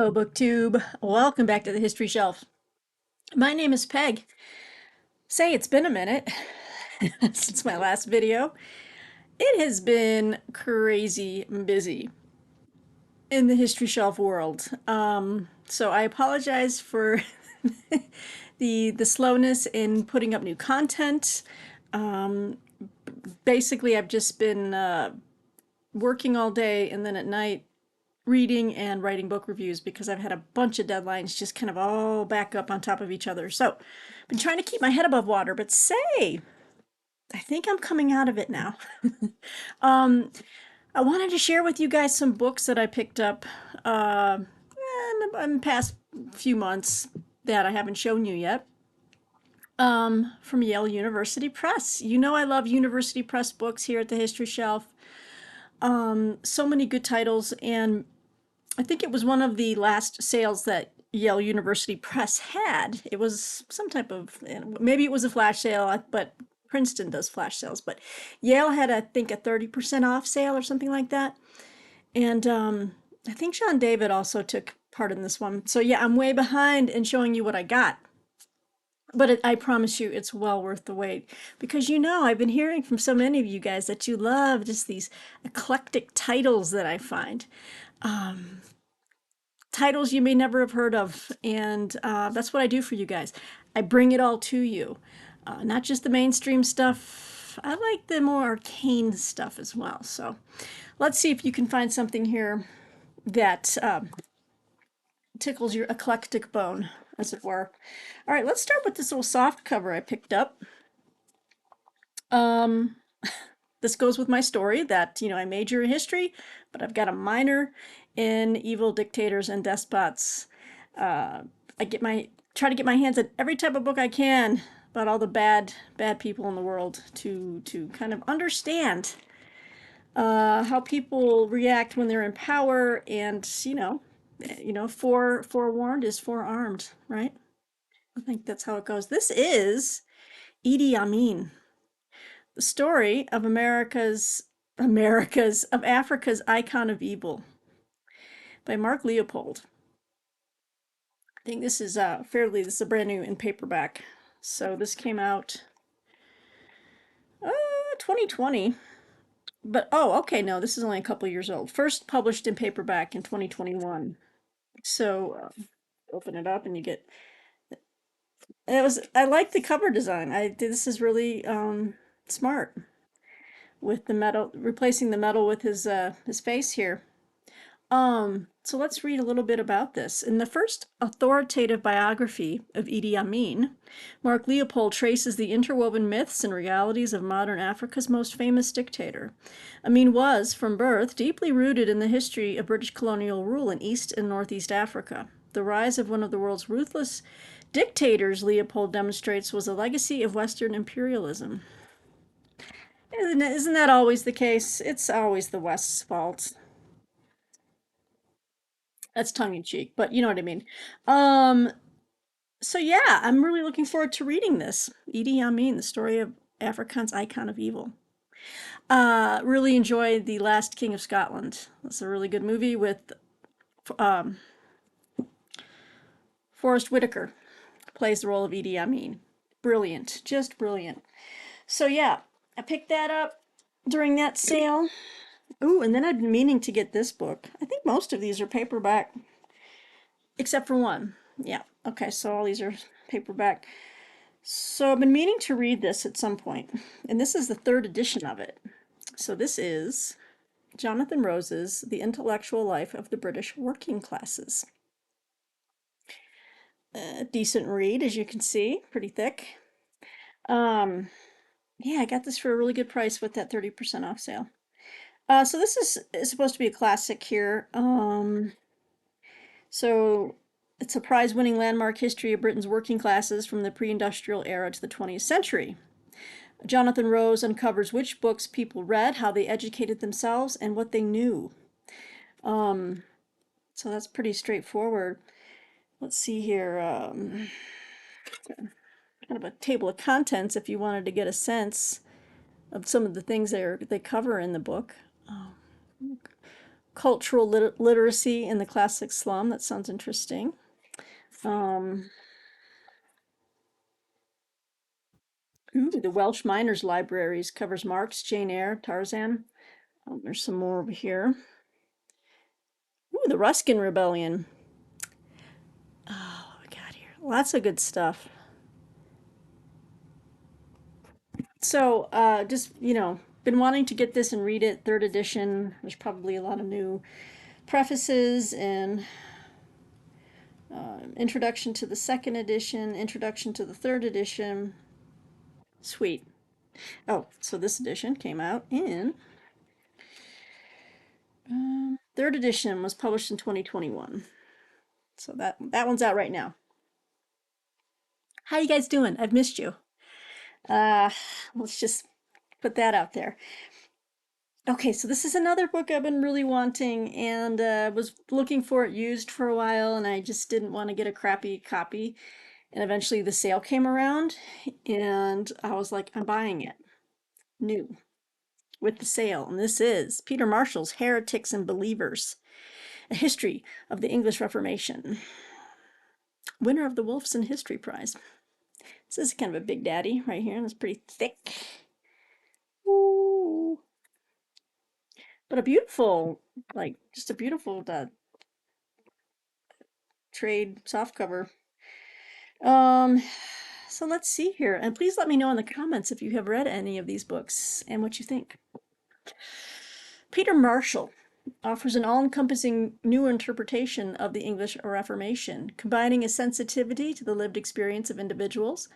Hello, BookTube. Welcome back to the History Shelf. My name is Peg. Say, it's been a minute since my last video. It has been crazy busy in the History Shelf world. So I apologize for the slowness in putting up new content. Basically, I've just been working all day and then at night reading and writing book reviews because I've had a bunch of deadlines just kind of all back up on top of each other. So I've been trying to keep my head above water, but say, I think I'm coming out of it now. um, I wanted to share with you guys some books that I picked up in the past few months that I haven't shown you yet. From Yale University Press. You know I love University Press books here at the History Shelf. So many good titles, and I think it was one of the last sales that Yale University Press had. It was some type of, maybe it was a flash sale, but Princeton does flash sales. But Yale had, I think, a 30% off sale or something like that. And I think Sean David also took part in this one. So yeah, I'm way behind in showing you what I got. But I promise you, it's well worth the wait. Because you know, I've been hearing from so many of you guys that you love just these eclectic titles that I find. Titles you may never have heard of, and that's what I do for you guys. I bring it all to you, not just the mainstream stuff. I like the more arcane stuff as well. So let's see if you can find something here that tickles your eclectic bone, as it were. All right, let's start with this little soft cover I picked up. This goes with my story that, I major in history, but I've got a minor in evil dictators and despots. I try to get my hands on every type of book I can about all the bad people in the world to kind of understand how people react when they're in power, and forewarned is forearmed, right? I think that's how it goes. This is Idi Amin, the story of Africa's icon of evil, by Mark Leopold. I think this is this is a brand new in paperback. So this came out 2020. But oh, okay, no, this is only a couple years old. First published in paperback in 2021. So open it up and you get I like the cover design. This is really smart with the metal, replacing the metal with his face here. So let's read a little bit about this. In the first authoritative biography of Idi Amin, Mark Leopold traces the interwoven myths and realities of modern Africa's most famous dictator. Amin was, from birth, deeply rooted in the history of British colonial rule in East and Northeast Africa. The rise of one of the world's ruthless dictators, Leopold demonstrates, was a legacy of Western imperialism. Isn't that always the case? It's always the West's fault. That's tongue in cheek, but you know what I mean. So yeah, I'm really looking forward to reading this. Idi Amin, the story of Afrikaans icon of evil. Really enjoyed The Last King of Scotland. That's a really good movie with um, Forrest Whitaker plays the role of Idi Amin. Brilliant, just brilliant. So yeah, I picked that up during that sale. Ooh, and then I've been meaning to get this book. I think most of these are paperback, except for one. Yeah, okay, so all these are paperback. So I've been meaning to read this at some point, and this is the third edition of it. So this is Jonathan Rose's The Intellectual Life of the British Working Classes. Decent read, as you can see, pretty thick. Yeah, I got this for a really good price with that 30% off sale. So this is supposed to be a classic here. So it's a prize-winning landmark history of Britain's working classes from the pre-industrial era to the 20th century. Jonathan Rose uncovers which books people read, how they educated themselves, and what they knew. So that's pretty straightforward. Let's see here. Kind of a table of contents if you wanted to get a sense of some of the things they cover in the book. cultural literacy in the classic slum. That sounds interesting. Um, Ooh, the Welsh Miners Libraries covers Marx, Jane Eyre, Tarzan. There's some more over here. Ooh, the Ruskin Rebellion. Oh, we got here. Lots of good stuff. So, just, been wanting to get this and read it, third edition. There's probably a lot of new prefaces and introduction to the second edition, introduction to the third edition. Sweet. Oh, so this edition came out in third edition was published in 2021. So that one's out right now. How you guys doing? I've missed you. Uh, let's just put that out there. Okay, so this is another book I've been really wanting and was looking for it used for a while, and I just didn't want to get a crappy copy. And eventually the sale came around, and I was like, I'm buying it new with the sale. And this is Peter Marshall's Heretics and Believers, A History of the English Reformation, winner of the Wolfson History Prize. This is kind of a big daddy right here, and it's pretty thick. Ooh. But a beautiful, like, just a beautiful trade softcover. Um, so let's see here. And please let me know in the comments if you have read any of these books and what you think. Peter Marshall offers an all-encompassing new interpretation of the English Reformation, combining a sensitivity to the lived experience of individuals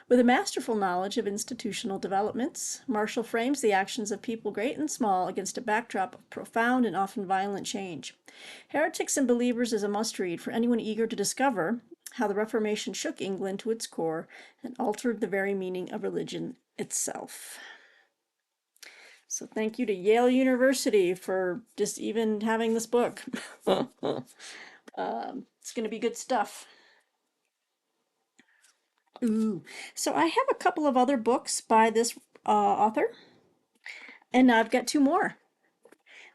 with a masterful knowledge of institutional developments. Marshall frames the actions of people great and small against a backdrop of profound and often violent change. Heretics and Believers is a must-read for anyone eager to discover how the Reformation shook England to its core and altered the very meaning of religion itself. So thank you to Yale University for just even having this book. It's going to be good stuff. Ooh. So I have a couple of other books by this author, and I've got two more.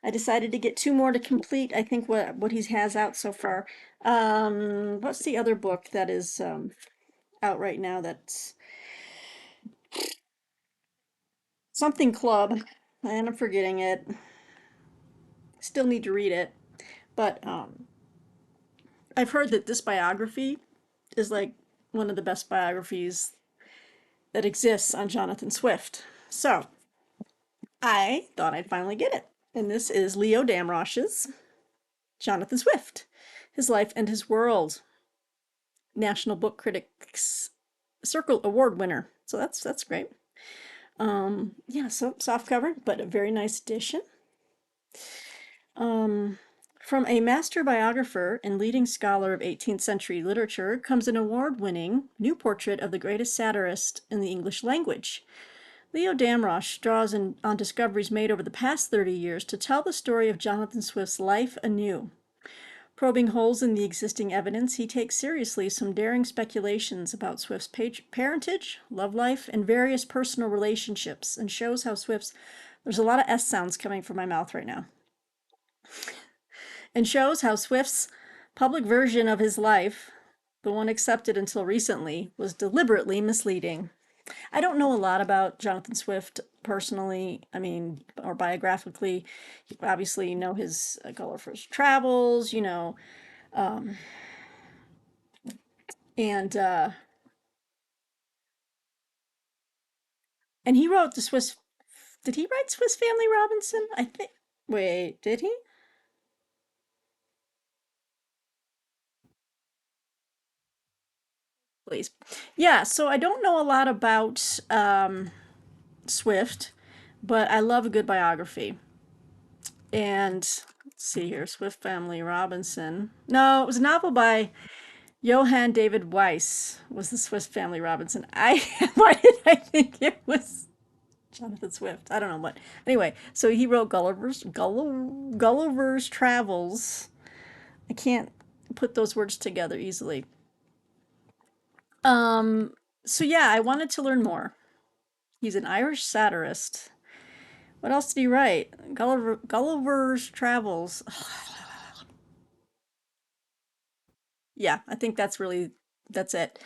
I decided to get two more to complete, I think, what he has out so far. What's the other book that is out right now that's something club, and I'm forgetting it. Still need to read it, but I've heard that this biography is like one of the best biographies that exists on Jonathan Swift. So I thought I'd finally get it. And this is Leo Damrosch's Jonathan Swift, His Life and His World, National Book Critics Circle Award winner. So that's great. Yeah, so soft cover, but a very nice edition. From a master biographer and leading scholar of 18th century literature comes an award-winning new portrait of the greatest satirist in the English language. Leo Damrosch draws on discoveries made over the past 30 years to tell the story of Jonathan Swift's life anew. Probing holes in the existing evidence, he takes seriously some daring speculations about Swift's parentage, love life, and various personal relationships, and shows how Swift's... There's a lot of S sounds coming from my mouth right now. And shows how Swift's public version of his life, the one accepted until recently, was deliberately misleading. I don't know a lot about Jonathan Swift personally, or biographically. You obviously know his Gulliver's Travels, and and he wrote the Swiss. Did he write Swiss Family Robinson? I think. Wait, did he? Please. Yeah. So I don't know a lot about Swift, but I love a good biography. And let's see here, Swift Family Robinson. No, it was a novel by Johann David Weiss was the Swiss Family Robinson. Why did I think it was Jonathan Swift? I don't know what. Anyway, so he wrote Gulliver's Travels. I can't put those words together easily. So yeah, I wanted to learn more. He's an Irish satirist. What else did he write? Gulliver's Travels. Yeah, I think that's it.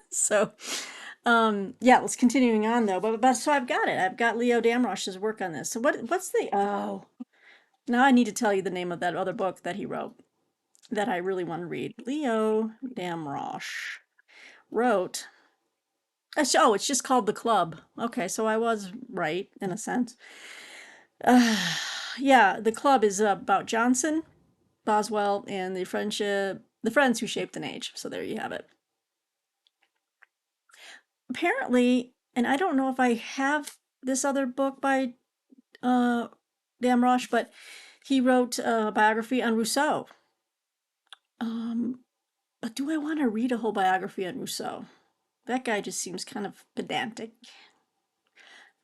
So, yeah, let's continuing on though. But so I've got it. I've got Leo Damrosch's work on this. So what's the now I need to tell you the name of that other book that he wrote that I really want to read. Leo Damrosch wrote. Oh, it's just called The Club. Okay, so I was right in a sense. Yeah, The Club is about Johnson, Boswell, and the friends who shaped an age. So there you have it. Apparently, and I don't know if I have this other book by uh, Damrosch, but he wrote a biography on Rousseau. Um, but do I want to read a whole biography on Rousseau? That guy just seems kind of pedantic.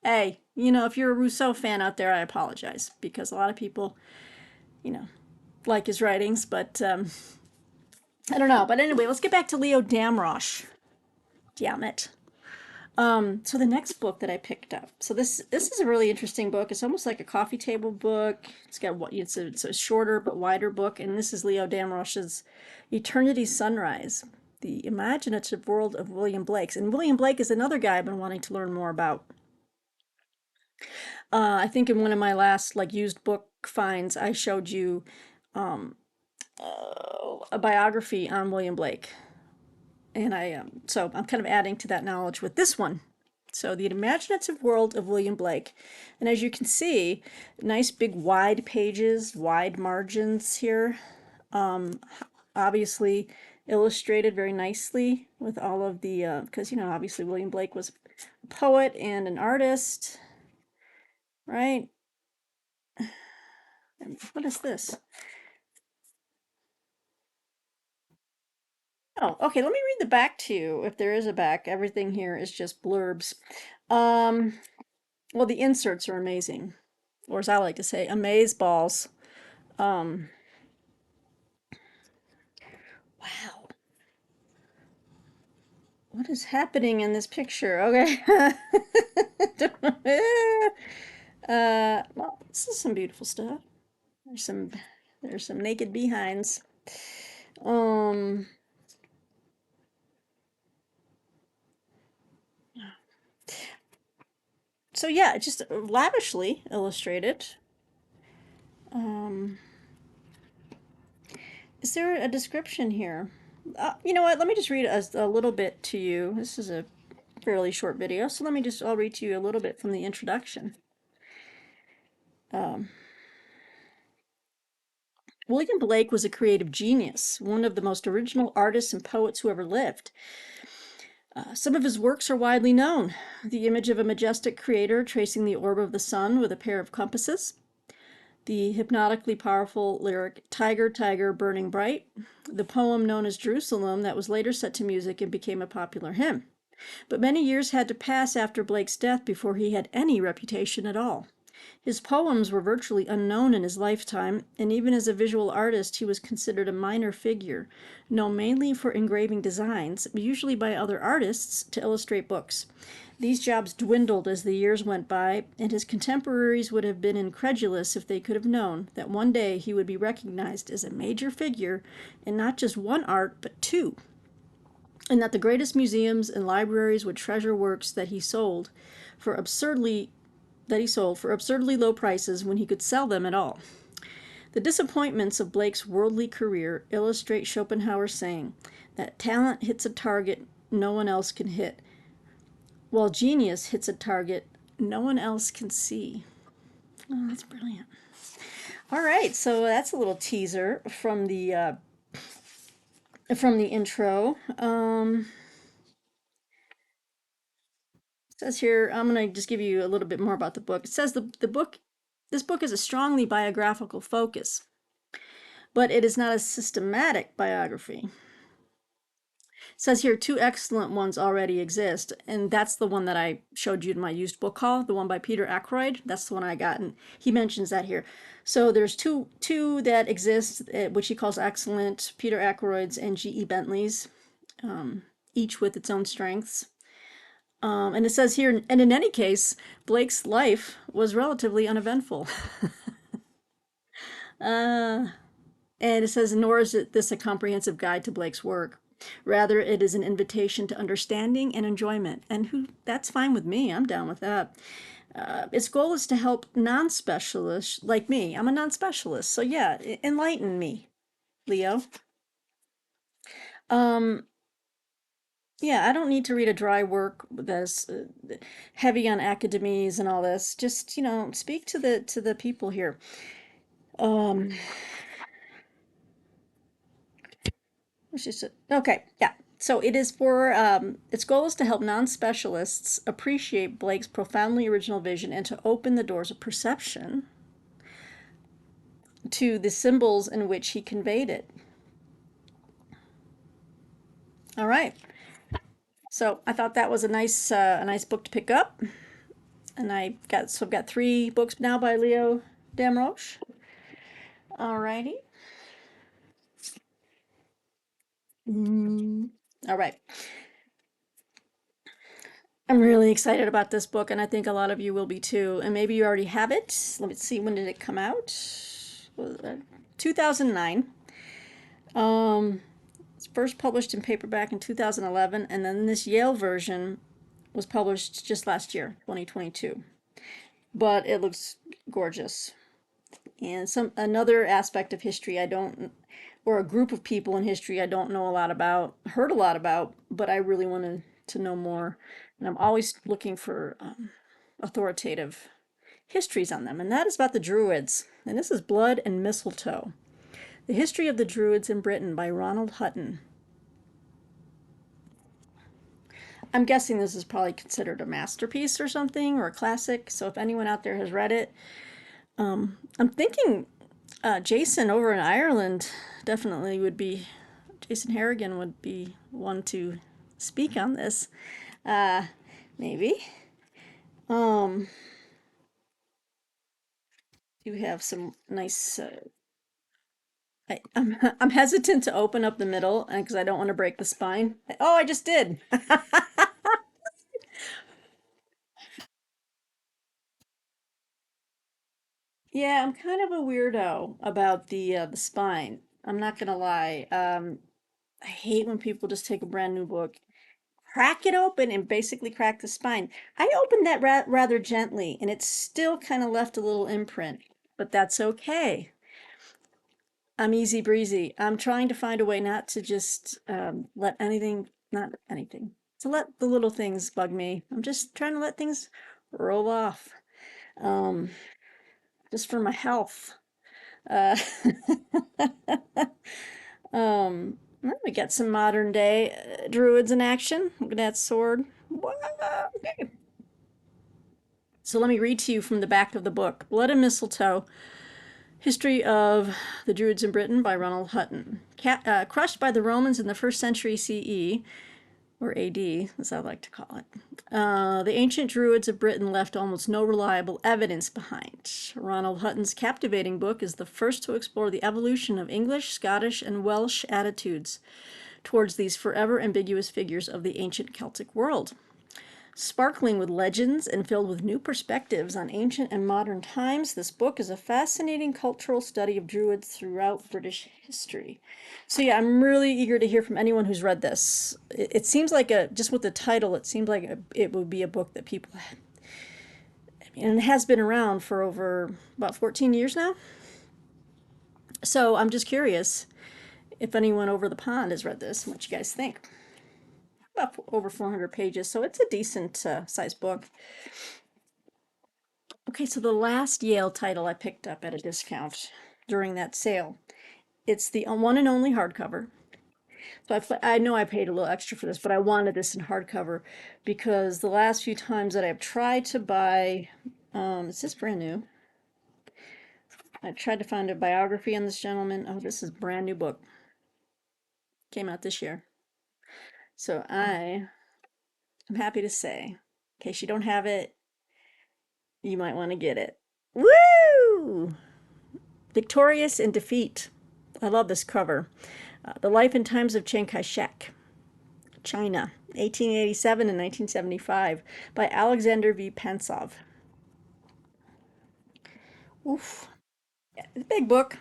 Hey, if you're a Rousseau fan out there, I apologize because a lot of people, you know, like his writings, but I don't know. But anyway, let's get back to Leo Damrosch. Damn it. So the next book that I picked up. So this is a really interesting book. It's almost like a coffee table book. It's a shorter but wider book, and this is Leo Damrosch's Eternity Sunrise: The Imaginative World of William Blake's. And William Blake is another guy I've been wanting to learn more about. I think in one of my last like used book finds, I showed you um, a biography on William Blake, and so I'm kind of adding to that knowledge with this one. So the imaginative world of William Blake, and as you can see, nice big wide pages, wide margins here. Obviously illustrated very nicely with all of the because obviously William Blake was a poet and an artist, right? And what is this? Oh, okay, let me read the back to you if there is a back. Everything here is just blurbs. Um, well, the inserts are amazing, or as I like to say, amaze balls. Um, wow, what is happening in this picture? Okay. Well, this is some beautiful stuff. There's some there's some naked behinds. Um, so yeah, just lavishly illustrated. Um, is there a description here? You know what? Let me just read a little bit to you. This is a fairly short video, so I'll read to you a little bit from the introduction. Um, William Blake was a creative genius, one of the most original artists and poets who ever lived. Some of his works are widely known. The image of a majestic creator tracing the orb of the sun with a pair of compasses. The hypnotically powerful lyric Tiger, Tiger, Burning Bright. The poem known as Jerusalem that was later set to music and became a popular hymn. But many years had to pass after Blake's death before he had any reputation at all. His poems were virtually unknown in his lifetime, and even as a visual artist he was considered a minor figure, known mainly for engraving designs, usually by other artists, to illustrate books. These jobs dwindled as the years went by, and his contemporaries would have been incredulous if they could have known that one day he would be recognized as a major figure in not just one art, but two, and that the greatest museums and libraries would treasure works for absurdly low prices when he could sell them at all. The disappointments of Blake's worldly career illustrate Schopenhauer's saying that talent hits a target no one else can hit, while genius hits a target no one else can see. Oh, that's brilliant. All right, so that's a little teaser from the intro. It says here, I'm going to just give you a little bit more about the book. It says this book is a strongly biographical focus, but it is not a systematic biography. It says here two excellent ones already exist, and that's the one that I showed you in my used book haul, the one by Peter Ackroyd. That's the one I got, and he mentions that here. So there's two that exist, which he calls excellent, Peter Ackroyd's and G.E. Bentley's, each with its own strengths. And it says here, and in any case, Blake's life was relatively uneventful. uh, and it says, nor is this a comprehensive guide to Blake's work. Rather, it is an invitation to understanding and enjoyment. And that's fine with me. I'm down with that. Its goal is to help non-specialists like me. I'm a non-specialist, so yeah, enlighten me, Leo. Um, yeah, I don't need to read a dry work that's heavy on academies and all this. Just, speak to the people here. Um, Which is okay, yeah. So it is for its goal is to help non-specialists appreciate Blake's profoundly original vision and to open the doors of perception to the symbols in which he conveyed it. All right. So I thought that was a nice book to pick up, and I've got three books now by Leo Damroche. All righty. All right. I'm really excited about this book, and I think a lot of you will be too. And maybe you already have it. Let me see, when did it come out? 2009. Um, it's first published in paperback in 2011, and then this Yale version was published just last year, 2022. But it looks gorgeous. And another aspect of history I don't, or a group of people in history I don't know a lot about, heard a lot about, but I really wanted to know more. And I'm always looking for authoritative histories on them, and that is about the Druids. And this is Blood and Mistletoe: The History of the Druids in Britain by Ronald Hutton. I'm guessing this is probably considered a masterpiece or something, or a classic. So if anyone out there has read it, I'm thinking Jason over in Ireland definitely would be, Jason Harrigan would be one to speak on this. Uh, Maybe. Um, you have some nice. I'm hesitant to open up the middle because I don't want to break the spine. Oh, I just did. Yeah, I'm kind of a weirdo about the spine. I'm not gonna lie. I hate when people just take a brand new book, crack it open, and basically crack the spine. I opened that rather gently, and it still kind of left a little imprint, but that's okay. I'm easy breezy. I'm trying to find a way not to just let anything, not anything, to let the little things bug me. I'm just trying to let things roll off, um, just for my health. Uh, Let me get some modern day druids in action. Look at that sword. Okay. So let me read to you from the back of the book: Blood and Mistletoe: History of the Druids in Britain by Ronald Hutton. Crushed by the Romans in the first century CE, or AD, as I like to call it, the ancient Druids of Britain left almost no reliable evidence behind. Ronald Hutton's captivating book is the first to explore the evolution of English, Scottish, and Welsh attitudes towards these forever ambiguous figures of the ancient Celtic world. Sparkling with legends and filled with new perspectives on ancient and modern times, this book is a fascinating cultural study of Druids throughout British history. So, yeah, I'm really eager to hear from anyone who's read this. It seems like just with the title, it seems like it would be a book that people, and it has been around for over about 14 years now. So, I'm just curious if anyone over the pond has read this and what you guys think. About over 400 pages, so it's a decent sized book. Okay, so the last Yale title I picked up at a discount during that sale. It's the one and only hardcover. So I know I paid a little extra for this, but I wanted this in hardcover because the last few times that I've tried to buy, is this brand new? I tried to find a biography on this gentleman. Oh, this is a brand new book. Came out this year. So I am happy to say, in case you don't have it, you might want to get it. Woo! Victorious in Defeat. I love this cover. The Life and Times of Chiang Kai shek, China, 1887 and 1975 by Alexander V. Pensov. Oof. It's a big book.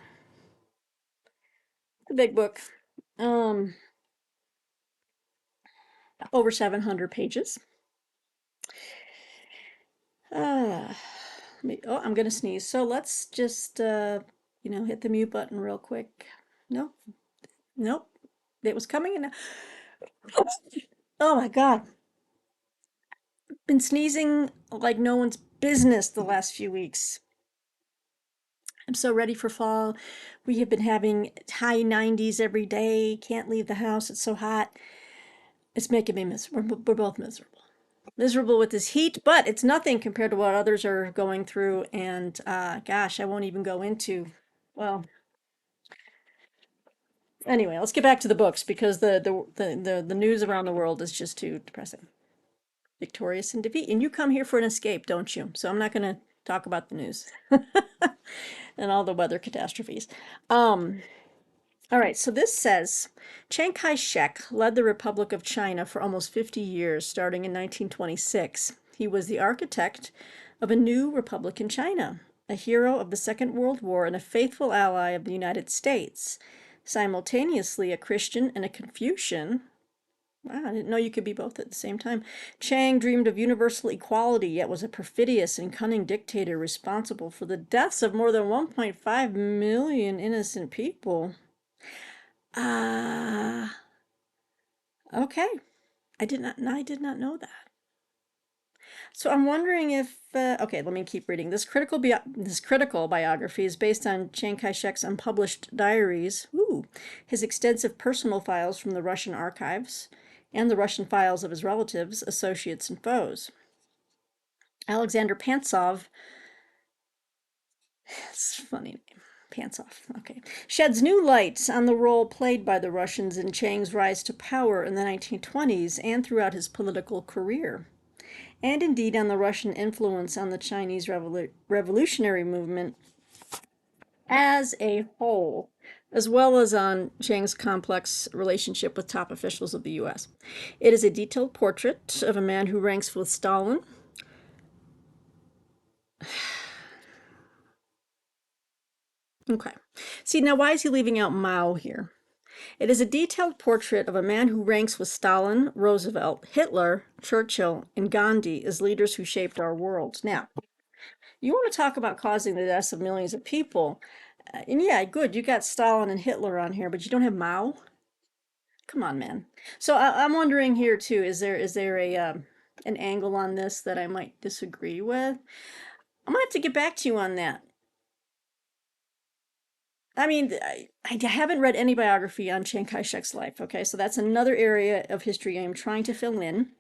It's a big book. Um, over 700 pages. Uh, oh, I'm gonna sneeze. So let's just, hit the mute button real quick. Nope, nope. It was coming in. Oh my God. Been sneezing like no one's business the last few weeks. I'm so ready for fall. We have been having high 90s every day. Can't leave the house. It's so hot. It's making me miserable. We're both miserable. Miserable with this heat, but it's nothing compared to what others are going through. And gosh, I won't even go into. Well, anyway, let's get back to the books because the news around the world is just too depressing. Victorious in defeat, and you come here for an escape, don't you? So I'm not going to talk about the news and all the weather catastrophes. Um, All right, so this says Chiang Kai shek led the Republic of China for almost 50 years, starting in 1926. He was the architect of a new republic in China, a hero of the Second World War, and a faithful ally of the United States. Simultaneously, a Christian and a Confucian. Wow, I didn't know you could be both at the same time. Chiang dreamed of universal equality, yet was a perfidious and cunning dictator responsible for the deaths of more than 1.5 million innocent people. Ah, okay. I did not know that. So I'm wondering if, okay, let me keep reading. This critical biography is based on Chiang Kai-shek's unpublished diaries, his extensive personal files from the Russian archives, and the Russian files of his relatives, associates, and foes. Alexander Pantsov, it's a funny name, Pantsov, okay, sheds new light on the role played by the Russians in Chiang's rise to power in the 1920s and throughout his political career, and indeed on the Russian influence on the Chinese revolutionary movement as a whole, as well as on Chiang's complex relationship with top officials of the US. It is a detailed portrait of a man who ranks with Stalin. Okay. See, now why is he leaving out Mao here? It is a detailed portrait of a man who ranks with Stalin, Roosevelt, Hitler, Churchill, and Gandhi as leaders who shaped our world. Now, you want to talk about causing the deaths of millions of people. And yeah, good, you got Stalin and Hitler on here, but you don't have Mao? Come on, man. So I'm wondering here too, is there an angle on this that I might disagree with? I'm gonna have to get back to you on that. I mean, I haven't read any biography on Chiang Kai-shek's life. Okay, so that's another area of history I'm trying to fill in,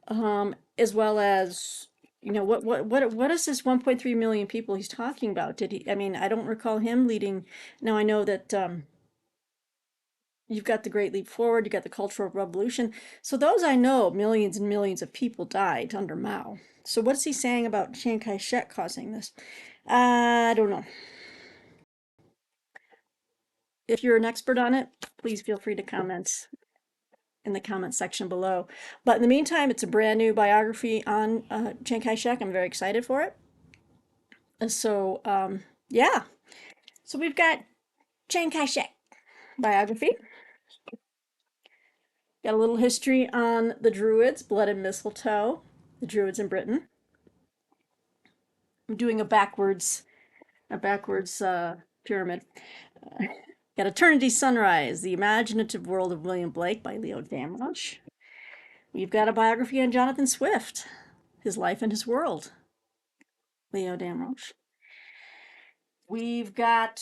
as well as what is this 1.3 million people he's talking about? Did he? I mean, I don't recall him leading. Now I know that you've got the Great Leap Forward, you got the Cultural Revolution. So those I know, millions and millions of people died under Mao. So what's he saying about Chiang Kai-shek causing this? I don't know. If you're an expert on it, please feel free to comment in the comment section below. But in the meantime, it's a brand new biography on Chiang Kai-shek. I'm very excited for it. So, yeah. So we've got Chiang Kai-shek biography. Got a little history on the Druids, blood and mistletoe, the Druids in Britain. I'm doing a backwards pyramid. Got Eternity Sunrise, The Imaginative World of William Blake by Leo Damrosch. We've got a biography on Jonathan Swift, His Life and His World, Leo Damrosch. We've got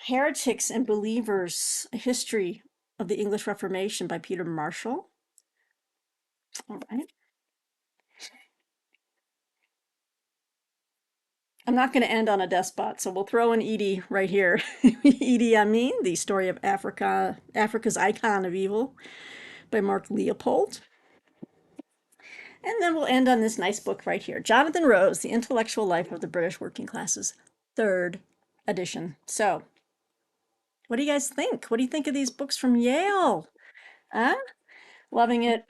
Heretics and Believers, A History of the English Reformation by Peter Marshall. All right. I'm not going to end on a despot, so we'll throw in Idi right here. Idi Amin, The Story of Africa's Icon of Evil by Mark Leopold. And then we'll end on this nice book right here, Jonathan Rose, The Intellectual Life of the British Working Classes, third edition. So, what do you guys think? What do you think of these books from Yale? Huh? Loving it.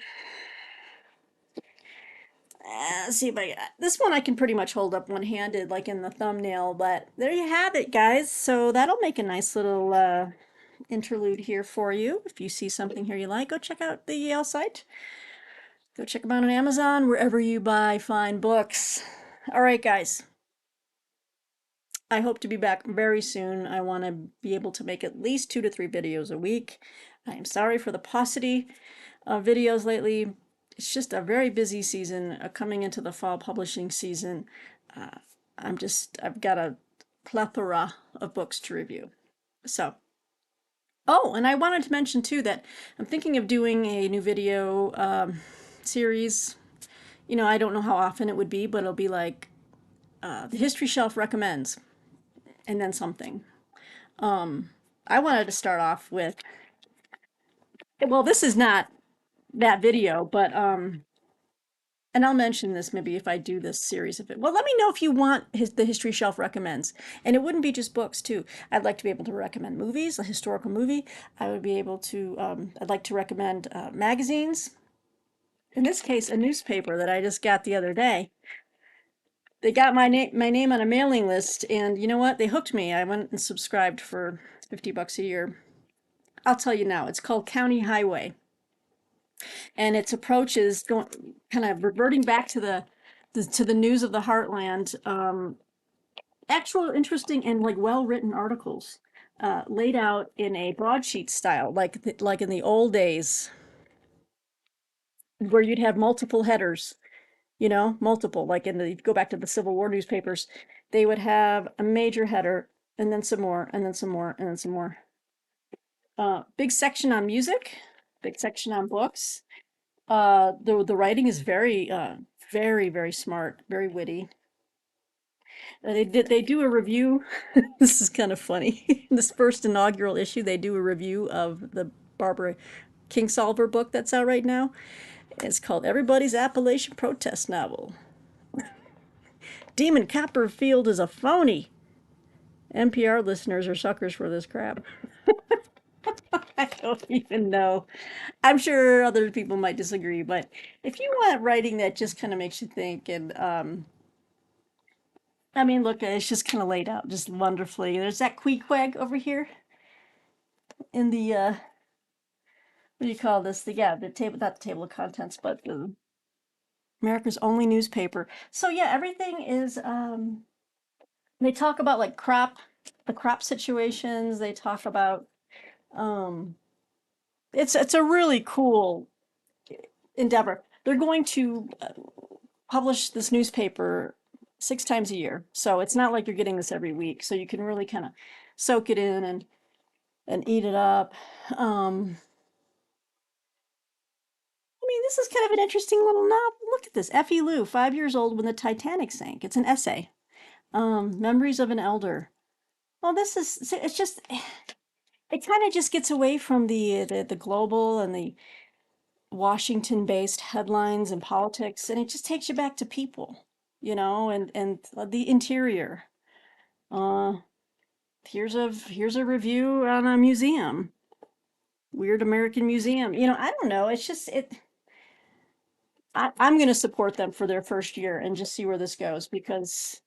Let's see if this one I can pretty much hold up one-handed, like in the thumbnail. But there you have it, guys. So that'll make a nice little interlude here for you. If you see something here you like, go check out the Yale site. Go check them out on Amazon, wherever you buy fine books. All right, guys. I hope to be back very soon. I want to be able to make at least 2 to 3 videos a week. I am sorry for the paucity of videos lately. It's just a very busy season coming into the fall publishing season. Uh, I've got a plethora of books to review. So, oh, and I wanted to mention too that I'm thinking of doing a new video series. I don't know how often it would be, but it'll be like the History Shelf recommends, and then something. I wanted to start off with, well, this is not that video, but and I'll mention this maybe if I do this series of it. Well, let me know if you want the History Shelf recommends. And it wouldn't be just books, too. I'd like to be able to recommend movies, a historical movie. I would be able to, I'd like to recommend magazines. In this case, a newspaper that I just got the other day. They got my name on a mailing list, and you know what? They hooked me. I went and subscribed for $50 a year. I'll tell you now, it's called County Highway. And its approach is going kind of reverting back to the news of the heartland. Actual interesting and like well written articles laid out in a broadsheet style, like in the old days, where you'd have multiple headers. Multiple, like go back to the Civil War newspapers, they would have a major header and then some more and then some more and then some more. Big section on music, big section on books. The writing is very very very smart, very witty. They do a review. This is kind of funny. This first inaugural issue, they do a review of the Barbara Kingsolver book that's out right now. It's called Everybody's Appalachian Protest Novel. Demon Copperfield is a phony. NPR listeners are suckers for this crap. I don't even know. I'm sure other people might disagree, but if you want writing that just kind of makes you think, and I mean, look, it's just kind of laid out just wonderfully. There's that Queequeg over here in the what do you call this? The table, not the table of contents, but America's only newspaper. So yeah, everything is. They talk about like the crop situations. They talk about. Um, it's a really cool endeavor. They're going to publish this newspaper 6 times a year, so it's not like you're getting this every week. So you can really kind of soak it in and eat it up. I mean, this is kind of an interesting little novel. Look at this. Effie Lou, 5 years old when the Titanic sank. It's an essay. Memories of an Elder. Well, it's just, it kind of just gets away from the global and the Washington-based headlines and politics, and it just takes you back to people, and the interior. Uh, here's a review on a museum, Weird American Museum. I don't know. It's just it. I'm going to support them for their first year and just see where this goes because,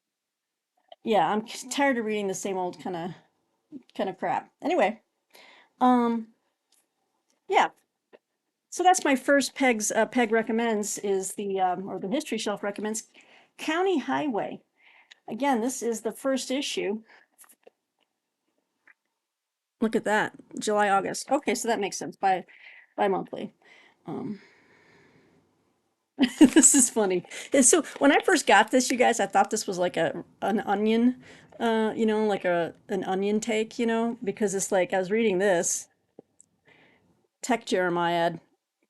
yeah, I'm tired of reading the same old kind of crap. Anyway, um, yeah. So that's my first Peg recommends is or the History Shelf recommends County Highway. Again, this is the first issue. Look at that, July, August. Okay, so that makes sense. Bi-monthly. Um, this is funny. And so when I first got this, you guys, I thought this was like an onion, like an onion take, because it's like I was reading this Tech Jeremiad,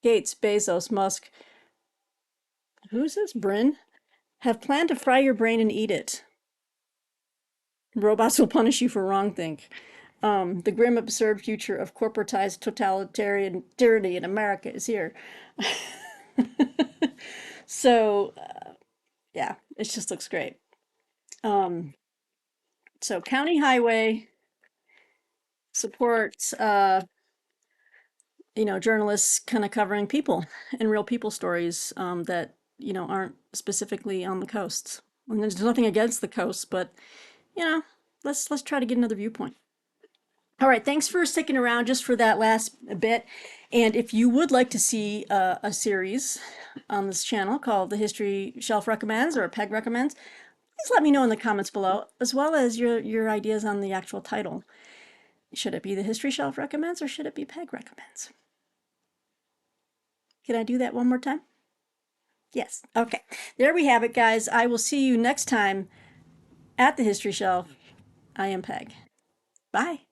Gates, Bezos, Musk. Who's this? Bryn have planned to fry your brain and eat it. Robots will punish you for wrong think. The grim, absurd future of corporatized totalitarian tyranny in America is here. So, yeah, it just looks great. Um, so County Highway supports, journalists kind of covering people and real people stories that aren't specifically on the coasts. And there's nothing against the coasts, but you know, let's try to get another viewpoint. All right, thanks for sticking around just for that last bit. And if you would like to see a series on this channel called The History Shelf Recommends or Peg Recommends, please let me know in the comments below, as well as your ideas on the actual title. Should it be The History Shelf Recommends or should it be Peg Recommends? Can I do that one more time? Yes. Okay. There we have it, guys. I will see you next time at the History Shelf. I am Peg. Bye.